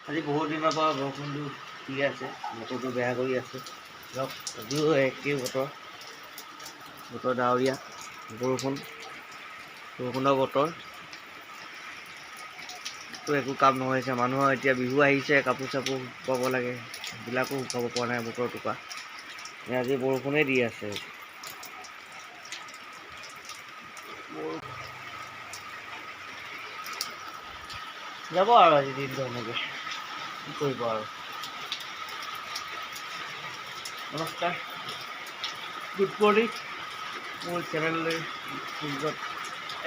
আজি বহুত দিনৰ পৰা বৰষুণটো দি আছে, বতৰটো বেয়া কৰি আছে। ধৰক আজিও একেই বতৰ ডাৱৰীয়া, বৰষুণৰ বতৰ। তো একো কাম নহৈছে, মানুহৰ এতিয়া বিহু আহিছে, কাপোৰ চাপোৰ শুকুৱাব লাগে, সেইবিলাকো শুকাব পৰা নাই বতৰটোৰ পৰা। আজি বৰষুণেই দি আছে। যাব আৰু আজি দিনটো এনেকৈ, কি কৰিব আৰু। নমস্কাৰ, গুড মৰ্ণিং মোৰ চেনেললৈ সূৰ্যত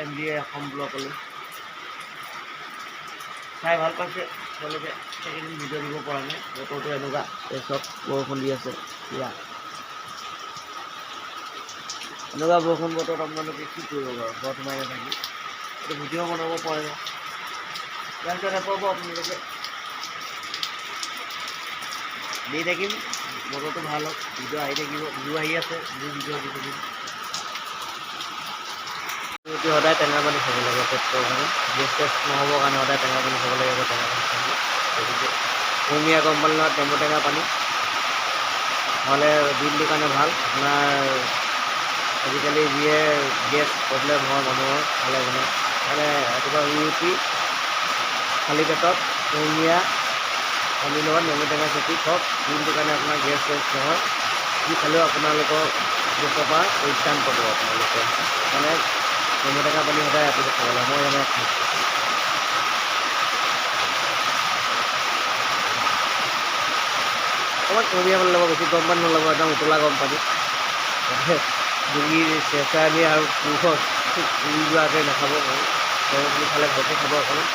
MDA অসম ব্লগলৈ চাই ভাল পাইছে তেওঁলোকে। সেইকেইদিন ভিডিঅ' দিব পৰা নাই, বতৰটো এনেকুৱা, এই চব বৰষুণ দি আছে। এনেকুৱা বৰষুণ বতৰত আপোনালোকে কি কৰিব বাৰু, ঘৰত সোমাই নাথাকি এইটো ভিডিঅ' বনাব পৰা নাই। তাৰপিছত নাপাব আপোনালোকে, দি থাকিম, বতৰটো ভাল হওক, ভিডিঅ' আহি থাকিব, ভিডিঅ' আহি আছে, ভিডিঅ' দি থাকিম। সদায় টেঙা পানী খাব লাগে পেটৰ কাৰণে, গেছ চেছ নহ'বৰ কাৰণে সদায় টেঙা পানী খাব লাগে। টেঙা পানী খাব গতিকে কুহুমীয়া গৰম পানীৰ লগত নেমু টেঙা পানী নহ'লে দিনটোৰ কাৰণে ভাল। আপোনাৰ আজিকালি যিয়ে গেছ প্ৰব্লেম হয় মানুহৰ খালে মানে ৰাতিপুৱা শুই উঠি খালী পেটত কুহুমীয়া পানীৰ লগত নেমু টেঙা চেপি খাওক, দিনটোৰ কাৰণে আপোনাৰ গেছ চেছ নহয়। যি খালেও আপোনালোকৰ গেছৰ পৰা পৰিত্ৰাণ পাব আপোনালোকে। মানে নেমু টেঙা পানী সদায় ৰাতিপুৱা খাব লাগে, মই এনে খাওঁ। অকণমান কুহুমীয়া পানী ল'ব, বেছি গৰম পানী নল'ব, একদম উতলা গৰম পানী। ডিঙি চেঁচাই আৰু পুৰুষক উৰি যোৱাকৈ নাখাব। গৰম পানী খালে ভালকৈ খাব অকণমান।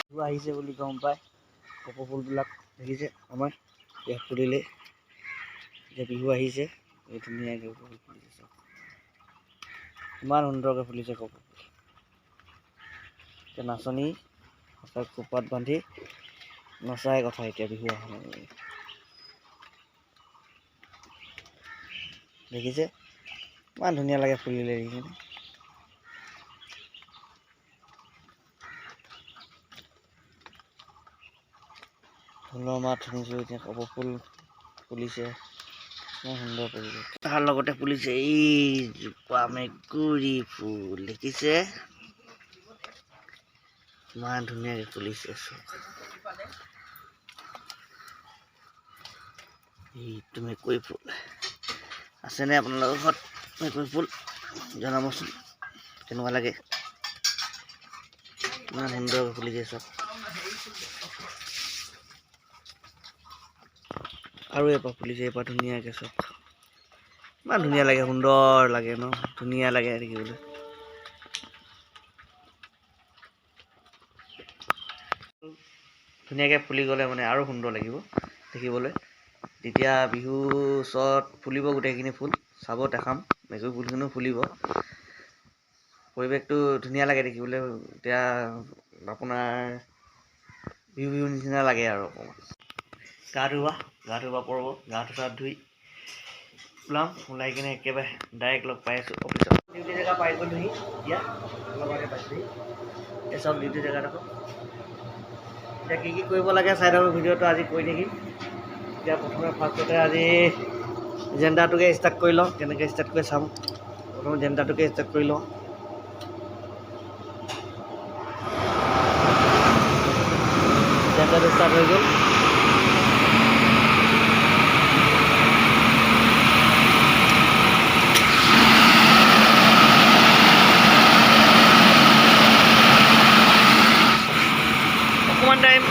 বিহু আহিছে বুলি গম পায়, কপৌ ফুলবিলাক দেখিছে আমাৰ ইয়াত ফুলিলে। এতিয়া বিহু আহিছে, এই ধুনীয়াকৈ ফুল ফুলিছে চব, ইমান সুন্দৰকৈ ফুলিছে কপৌ ফুল। এতিয়া নাচনী সঁচাই খোপাত বান্ধি নচাই কথা এতিয়া বিহু অহা নাই। দেখিছে ইমান ধুনীয়া লাগে ফুলিলে দেখিছেনে। ফুলৰ মাত শুনিছোঁ, এতিয়া কপৌ ফুল ফুলিছে, ইমান সুন্দৰ পৰিৱেশ। তাৰ লগতে ফুলিছে এইজোপা মেকুৰী ফুল, দেখিছে ইমান ধুনীয়াকৈ ফুলিছে চব। এইটো মেকুৰী ফুল আছেনে আপোনালোকৰ ঘৰত? মেকুৰী ফুল জনাবচোন কেনেকুৱা লাগে, ইমান সুন্দৰকৈ ফুলিছে চব। আৰু এপাহ ফুলিছে, এপাহ ধুনীয়াকৈ চব, ইমান ধুনীয়া লাগে, সুন্দৰ লাগে ন, ধুনীয়া লাগে দেখিবলৈ। ধুনীয়াকৈ ফুলি গ'লে মানে আৰু সুন্দৰ লাগিব দেখিবলৈ। যেতিয়া বিহু ওচৰত ফুলিব গোটেইখিনি ফুল, চাব দেখাম, মেকুৰী ফুলখিনিও ফুলিব, পৰিৱেশটো ধুনীয়া লাগে দেখিবলৈ। এতিয়া আপোনাৰ বিহু নিচিনা লাগে আৰু। অকণমান গা ধুব পৰব, গাটো চা ধুই ওলাম, ওলাই কিনে একেবাৰে ডাইৰেক্ট লগ পাই আছোঁ অফিচত। ডিউটি জেগা পাই গ'লোহি, এতিয়া অলপ আগে পাইছোঁহি। এই চব ডিউটি জেগাডোখৰ। এতিয়া কি কৰিব লাগে চাই থাকক, ভিডিঅ'টো আজি কৰি থাকিম। এতিয়া প্ৰথমে ফাৰ্ষ্টতে আজি জেণ্ডাৰটোকে ষ্টাৰ্ট কৰি লওঁ, কেনেকৈ ষ্টাৰ্ট কৰি চাম। প্ৰথমে জেণ্ডাৰটোকে ষ্টাৰ্ট কৰি লওঁ। জেণ্ডাৰটো ষ্টাৰ্ট হৈ গ'ল।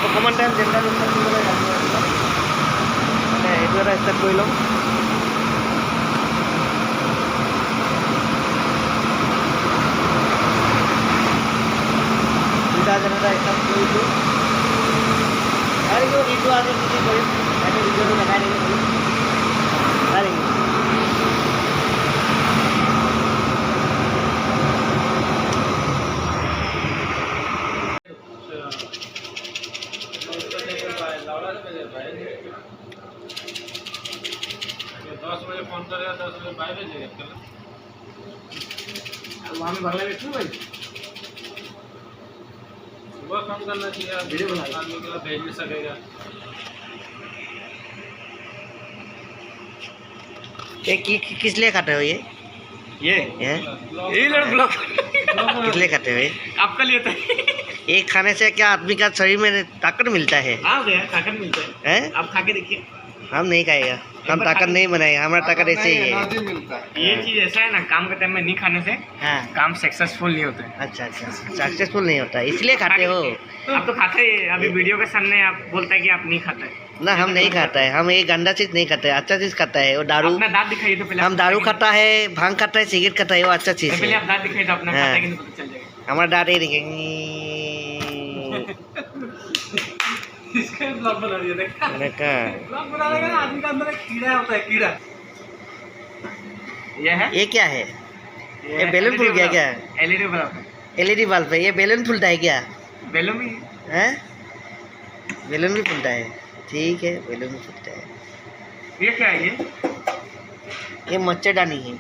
অকণমান টাইম জেণ্ডাৰটো ষ্টাৰ্ট কৰিবলৈ মানে এইটো এটা ষ্টাৰ্ট কৰি লওঁ। দুটা জেণ্ডাৰ ষ্টাৰ্ট কৰিছোঁ, আৰু ভিডিঅ' আজি কি কৰিম, সেইটো ভিডিঅ'টো দেখাই থাকিম চাই থাকিম। আমি বাংলা একটু ভাই सुबह काम करना चाहिए, आदमी के लिए भेज भी सकेगा। किस लिए खाते हो ये ब्लॉग किस लिए खाते हो ये? आपका लिए था। ये खाने से क्या आदमी का शरीर में ताकत मिलता है? हाँ भैया ताकत मिलता है, हैं? आप खा के देखिए। हम नहीं खाएगा, हम ताकत नहीं बनाएगा, हमारा ताकत ऐसे ही है। ये चीज ऐसा है ना, काम के टाइम में नहीं खाने से हाँ काम सक्सेसफुल नहीं होता है। अच्छा अच्छा, सक्सेसफुल नहीं होता इसलिए खाते हो? आप तो खाते ही, अभी वीडियो के सामने आप बोलता है कि आप नहीं खाता है। ना हम नहीं खाता है, हम ये गंदा चीज नहीं खाता है, अच्छा चीज खाता है। वो दारू, अपना दांत दिखाइए तो पहले। हम दारू खाता है, भांग खाता है, सिगरेट खाता है, वो अच्छा चीज पहले है। आप दांत दिखाइए तो अपना हाँ। खाता है कि नहीं पता चल जाएगा। हमारा दांत ही दिखे। इसका ब्लॉग बना दिया देखा। ब्लॉग बना देगा ना, आदमी का अंदर एक कीड़ा होता है, कीड़ा। ये क्या है? ये बैलून फूल गया क्या? एलईडी बल्ब है। एलईडी बल्ब है, ये बैलून फूलता है क्या? बैलून भी हैं? बैलून भी फूलता है, ठीक है बैलून भी फूलता है। ये क्या है? ये मच्छरदानी है,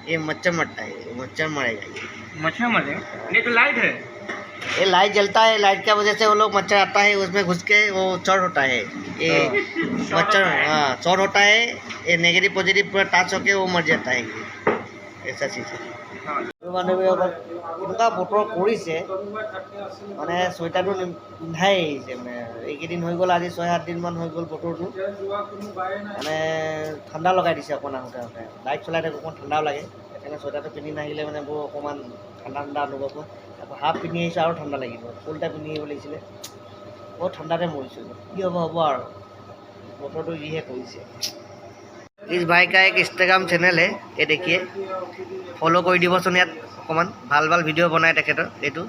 ये मच्छर मरता है, ये मच्छर मरेगा। ये मच्छर मरे? ये तो लाइट है। ये लाइट जलता है, लाइट की वजह से वो लोग मच्छर आता है, उसमें घुस के वो चौड़ होता है। ये मच्छर हाँ चौड़ होता है, ये नेगेटिव पॉजिटिव पूरा टच होके वो मर जाता है, ऐसा चीज़ है। এনেকুৱা বতৰ কৰিছে মানে চুৱেটাৰটো পিন্ধাই আহিছে, মানে এইকেইদিন হৈ গ'ল, আজি 6-7 দিনমান হৈ গ'ল বতৰটো মানে ঠাণ্ডা লগাই দিছে। অকণ আহোঁতে আহোঁতে লাইট চলাই থাকোঁ, অকণ ঠাণ্ডাও লাগে, সেইকাৰণে চুৱেটাৰটো পিন্ধি নাহিলে মানে বৰ অকণমান ঠাণ্ডা ঠাণ্ডা অনুভৱ হয়। আকৌ হাফ পিন্ধি আহিছোঁ আৰু ঠাণ্ডা লাগিব, ফুল এটা পিন্ধি আহিব লাগিছিলে, বহুত ঠাণ্ডাতে মৰিছোঁ। কি হ'ব হ'ব আৰু বতৰটো যিহে কৰিছে। इस भाई का एक इंस्टाग्राम चैनल है, ये देखिए फॉलो कर दिबचोन। यात अकमान ভাল ভাল ভিডিঅ' বনায় তেখেতৰ, এইটো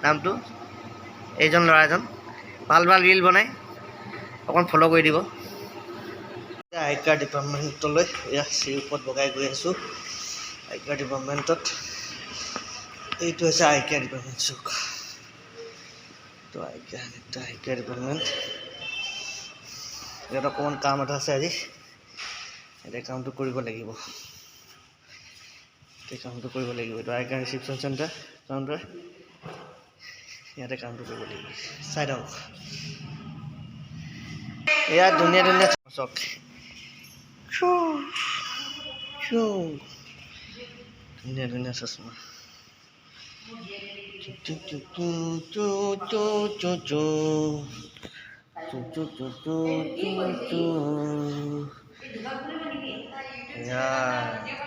নামটো, এইজন ল'ৰাজন ভাল ভাল ৰিল বনায়, অকণ ফ'ল' কৰি দিব। আইকাৰ ডিপাৰ্টমেণ্টলৈ এয়া চিৰি ওপৰত বগাই গৈ আছোঁ। আইকাৰ ডিপাৰ্টমেণ্টত এইটো হৈছে আইকাৰ ডিপাৰ্টমেণ্ট চুক, তো আইকাৰ ডিপাৰ্টমেণ্ট। ইয়াত অকণমান কাম এটা আছে আজি, এতিয়া কামটো কৰিব লাগিব, কামটো কৰিব লাগিব। এইটো আইকাৰ ৰিচিপশ্যন চেণ্টাৰ কাউণ্টাৰ, ইয়াতে কামটো কৰিব লাগিব। চাই থাকক, ইয়াত ধুনীয়া ধুনীয়া চক, ধুনীয়া ধুনীয়া চশমা।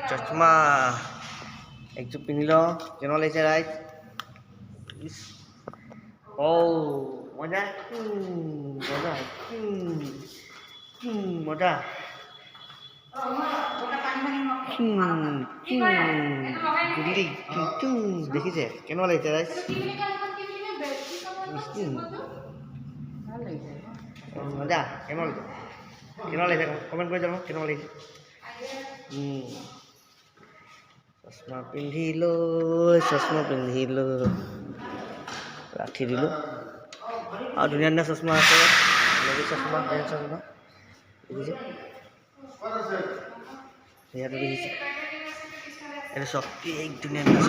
चश्मा एक जो पिन लो केना ले राइट। ओ मजा मजा मजा गुल्ली देखिसे केना ले राइट। मजा केना ले कमेंट कर जाओ केना ले। चश्मा पिंधिलो राखी दिलो और धुनिया धुनिया चश्मा आछे चश्मा देखिसे ইয়াতে দেখিছে এটা শক্তি এক ধুনিয়া ধুনিয়া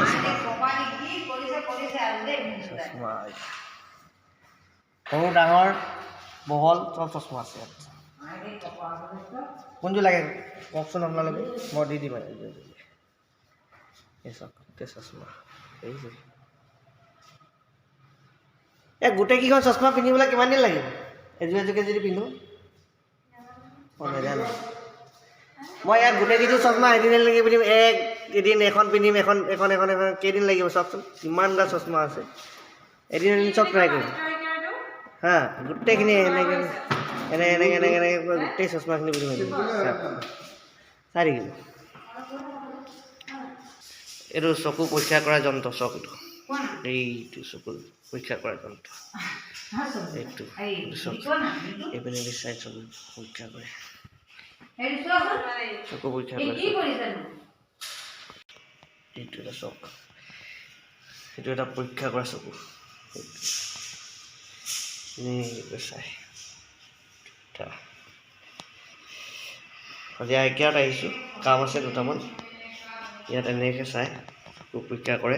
চশমা সৰু ডাঙৰ বহল চব চশমা আছে ইয়াত। কোনযোৰ লাগে কওকচোন আপোনালোকে, মই দি দিম। এই চব চশমা দেখিছে, এই গোটেইকেইখন চশমা পিন্ধিবলৈ কিমান দিন লাগিব? এযোৰ এযোৰকৈ যদি পিন্ধো মই নাজানো। মই ইয়াত গোটেইকেইযোৰ চশমা এদিন লাগি পিন্ধিম, এদিন এখন পিন্ধিম, এখন এখন এখন এখন কেইদিন লাগিব চাওকচোন, কিমানটা চশমা আছে। এদিন এদিন চব ট্ৰাই কৰিম হা, গোটেইখিনি এনেকৈ এনেকৈ এনেকৈ এনেকৈ এনেকৈ গোটেই চশমাখিনি পিন্ধিম। চাই থাকিব, এইটো চকু পৰীক্ষা কৰা যন্ত্ৰ, চকুটো এইটো চকু পৰীক্ষা কৰা যন্ত্ৰ, এইটো এইপিনে চাই চকু পৰীক্ষা কৰে, চকু পৰীক্ষা কৰে। এইটো এটা চক, এইটো এটা পৰীক্ষা কৰা চকু চাই। আজি আইকিয়াত আহিছোঁ, কাম আছে দুটামান, ইয়াত এনেকৈ চাই চকু পৰীক্ষা কৰে,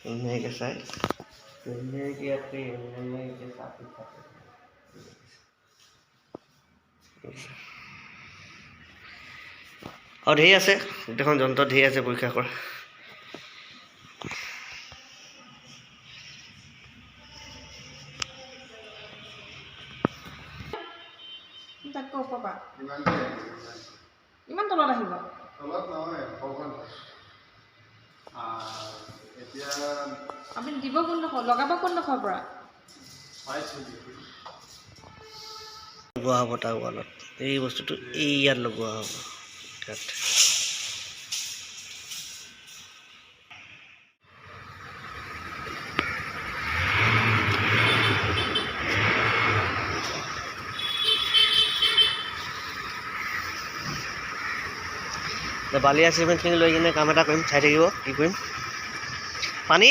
এনেকৈ চাই আৰু ঢেৰ আছে গোটেইখন যন্ত্ৰ ঢেৰ আছে পৰীক্ষা কৰা। তাতকৈ ওপৰ পৰা ইমান তলত আহিব আপুনি দিব কোনডোখৰ লগাব কোনডোখৰ পৰা লগোৱা হ'ব তাৰ ৱালত এই বস্তুটো এই ইয়াত লগোৱা হ'ব তাত বালিয়া চিমেণ্টখিনি লৈ কিনে কাম এটা কৰিম চাই থাকিব কি কৰিম পানী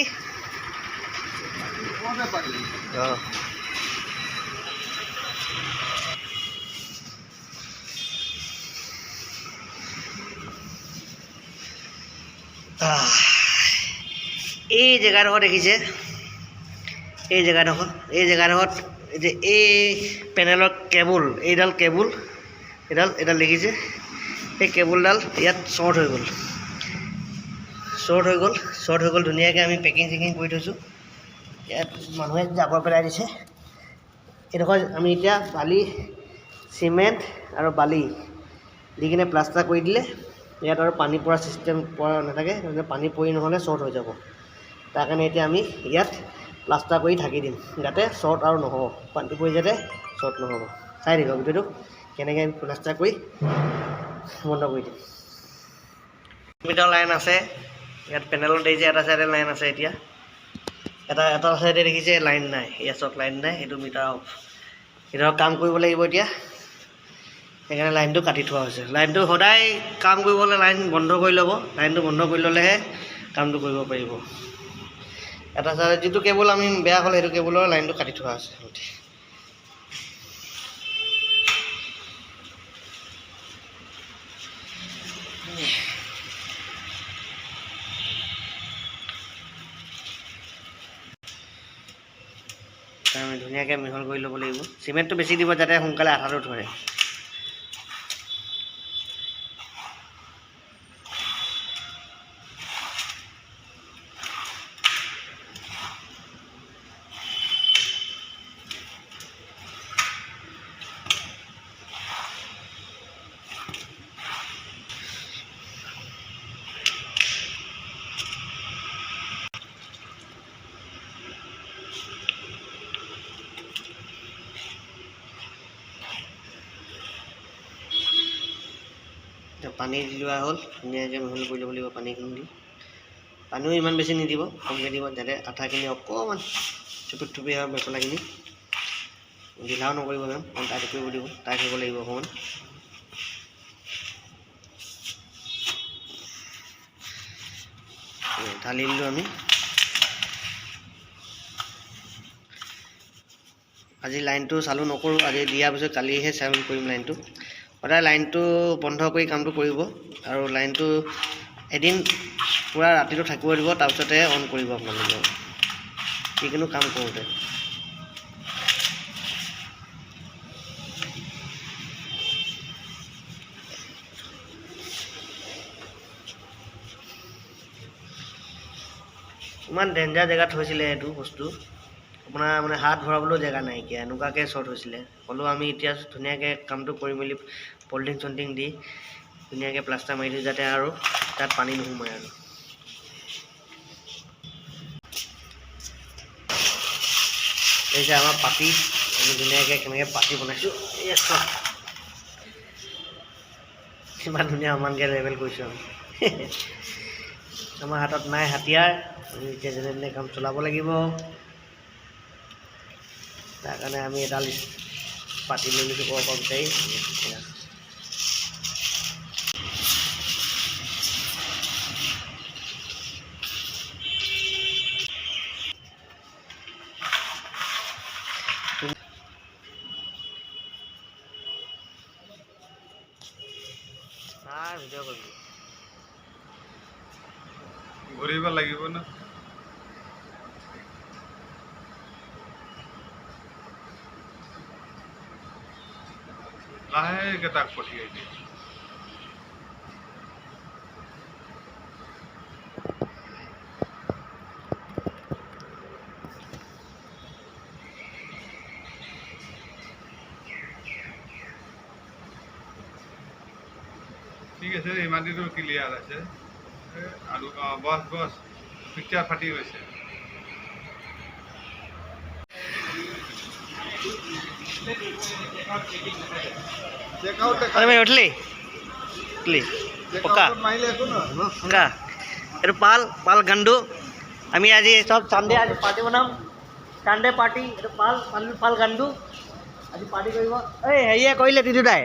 অঁ এই জেগাডোখৰ দেখিছে এই জেগাডোখৰত যে এই পেনেলৰ কেবুল এইডাল কেবুল এডাল দেখিছে এই কেবুলডাল ইয়াত শ্বৰ্ট হৈ গ'ল ধুনীয়াকৈ আমি পেকিং চেকিং কৰি থৈছোঁ ইয়াত মানুহে জাবৰ পেলাই দিছে এইডোখৰ আমি এতিয়া বালি চিমেণ্ট আৰু বালি দি কিনে প্লাষ্টাৰ কৰি দিলে ইয়াত আৰু পানী পৰা চিষ্টেম পৰা নাথাকে পানী পৰি নহ'লে শ্বৰ্ট হৈ যাব তাৰ কাৰণে এতিয়া আমি ইয়াত প্লাষ্টাৰ কৰি ঢাকি দিম যাতে শ্বৰ্ট আৰু নহ'ব পানী পৰি যাতে শ্বৰ্ট নহ'ব চাই দিব ভিডিঅ'টো কেনেকৈ আমি প্লাষ্টাৰ কৰি বন্ধ কৰি দিম মিটাৰ লাইন আছে ইয়াত পেনেলত দেখিছে এটা চাইডে লাইন আছে এতিয়া এটা চাইডে দেখিছে লাইন নাই ইয়াত চক লাইন নাই সেইটো মিটাৰ অফ সেইটো কাম কৰিব লাগিব এতিয়া সেইকাৰণে লাইনটো কাটি থোৱা হৈছে লাইনটো সদায় কাম কৰিবলৈ লাইন বন্ধ কৰি ল'ব লাইনটো বন্ধ কৰি ল'লেহে কামটো কৰিব পাৰিব এটা চাইডে যিটো কেবুল আমি বেয়া হ'লে সেইটো কেবুলৰ লাইনটো কাটি থোৱা আছে আমি ধুনীয়াকৈ মিহল কৰি ল'ব লাগিব চিমেণ্টটো বেছি দিব যাতে সোনকালে আঠাটো ধৰে পানী দি লোৱা হ'ল ধুনীয়াকৈ মিহলি কৰি ল'ব লাগিব পানীখিনি দি পানীও ইমান বেছি নিদিব কমকৈ দিব যাতে আঠাখিনি অকণমান থুপি হয় মছলাখিনি ঢিলাও নকৰিব মেম অকণ টাইট কৰিব দিব টাইট হ'ব লাগিব অকণমান ঢালি দিলোঁ আমি আজি লাইনটো চালু নকৰোঁ আজি দিয়াৰ পিছত কালিহে চালু কৰিম লাইনটো সদায় লাইনটো বন্ধ কৰি কামটো কৰিব আৰু লাইনটো এদিন পূৰা ৰাতিটো থাকিব দিব তাৰপিছতে অন কৰিব আপোনালোকে যিকোনো কাম কৰোঁতে ইমান ডেঞ্জাৰ জেগাত হৈছিলে এইটো বস্তু আপোনাৰ মানে হাত ভৰাবলৈও জেগা নাইকিয়া এনেকুৱাকৈ শ্বৰ্ট হৈছিলে হ'লেও আমি এতিয়া ধুনীয়াকৈ কামটো কৰি মেলি পলিথিন চলিথিন দি ধুনীয়াকৈ প্লাষ্টাৰ মাৰি দিওঁ যাতে আৰু তাত পানী নোসোমায় আৰু এই যে আমাৰ পাতি আমি ধুনীয়াকৈ কেনেকৈ পাতি বনাইছোঁ এই চব কিমান ধুনীয়া সমানকৈ লেভেল কৰিছোঁ আমি আমাৰ হাতত নাই হাতিয়াৰ আমি এতিয়া যেনে তেনে কাম চলাব লাগিব তাৰ কাৰণে আমি এডাল পাতি লৈ লৈছোঁ ক'ব বিচাৰি ভিডিঅ' কৰিবি ঘূৰিব লাগিব না লাহেকৈ তাক পঠিয়াই দিয়ে। ঠিক আছে, এই মাটিটো ক্লিয়াৰ আছে আৰু বছ পিকচাৰ ফাটি গৈছে। अरे भाई उठली उठली पक्का का ये पाल पाल गंडू আমি আজি সব চান্দে আজি পার্টি বনাম চান্দে পার্টি এটা পাল পাল পাল গন্ডু আজি পার্টি কৰিব এই হেৰিয়ে কৰিলে তিতুদাই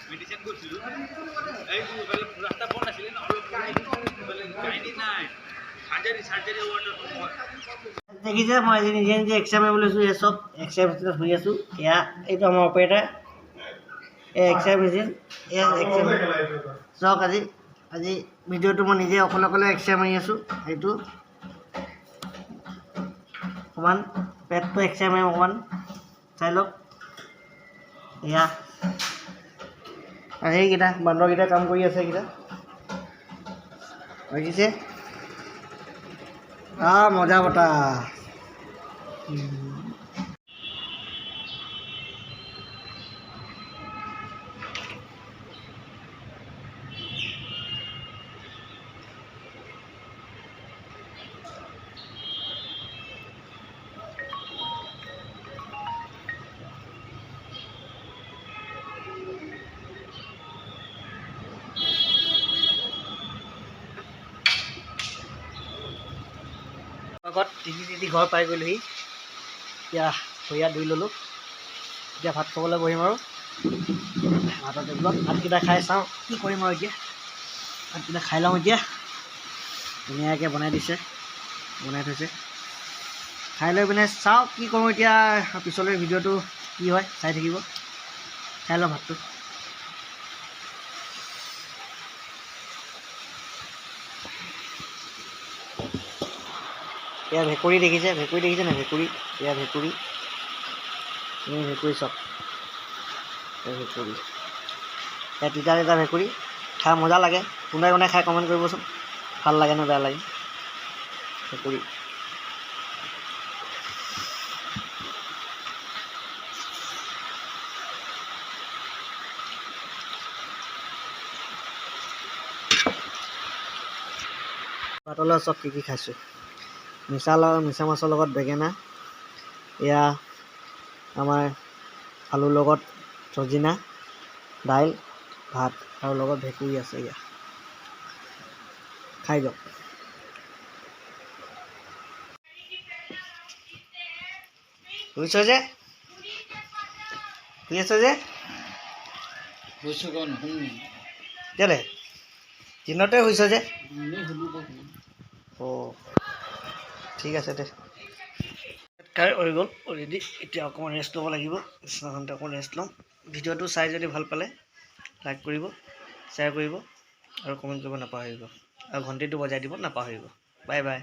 মেডিসিন কৰিছিলো এই ৰাস্তা বন্ধ আছিল না অলপ গাইডি নাই সাৰ্জাৰী ওয়াটাৰ দেখিছে মই আজি নিজে নিজে এক্সাম লৈছোঁ এই চব এক্সাম শুই আছোঁ এয়া এইটো আমাৰ অপাৰেটাৰ এই এক্সাম মেচিন এয়া এক্সাম চাওক আজি আজি ভিডিঅ'টো মই নিজে অকলে অকলে এক্সাম মাৰি আছোঁ এইটো অকণমান পেটটো এক্সাম মাৰিম অকণমান চাই লওক এয়া আৰু সেইকেইটা বান্দৰকেইটা কাম কৰি আছে এইকেইটা দেখিছে মজা বতা আগত তিতি ঘৰ পাই গ'লোহি এতিয়া ভৰিয়া ধুই ল'লোঁ এতিয়া ভাত খাবলৈ বহিম আৰু ভাতৰ টেবুলত ভাতকেইটা খাই চাওঁ কি কৰিম আৰু এতিয়া ভাতকেইটা খাই লওঁ এতিয়া ধুনীয়াকৈ বনাই দিছে বনাই থৈছে খাই লৈ পিনে চাওঁ কি কৰোঁ এতিয়া পিছলৈ ভিডিঅ'টো কি হয় চাই থাকিব খাই লওঁ ভাতটো এয়া ভেকুৰী দেখিছে নাই ভেকুৰী এয়া ভেকুৰী চব ভেকুৰী এয়া তিতা তিতা ভেকুৰী খাই মজা লাগে কোনোবাই কোনোবাই খাই কমেণ্ট কৰিবচোন ভাল লাগে নে বেয়া লাগে ভেকুৰী ভাতৰ লগত চব কি খাইছোঁ মিছা মাছৰ লগত বেঙেনা এয়া আমাৰ আলুৰ লগত চজিনা দাইল ভাত আৰু লগত ভেকুৰী আছে এয়া খাই যাওক শুইছ যে কেলে দিনতে শুইছ যে অঁ ঠিক আছে দে খাই হৈ গ'ল অলৰেডি এতিয়া অকণমান ৰেষ্ট ল'ব লাগিব বিছনাখনতে অকণমান ৰেষ্ট ল'ম ভিডিঅ'টো চাই যদি ভাল পালে লাইক কৰিব শ্বেয়াৰ কৰিব আৰু কমেণ্ট কৰিব নাপাহৰিব আৰু ঘণ্টিটো বজাই দিব নাপাহৰিব বাই বাই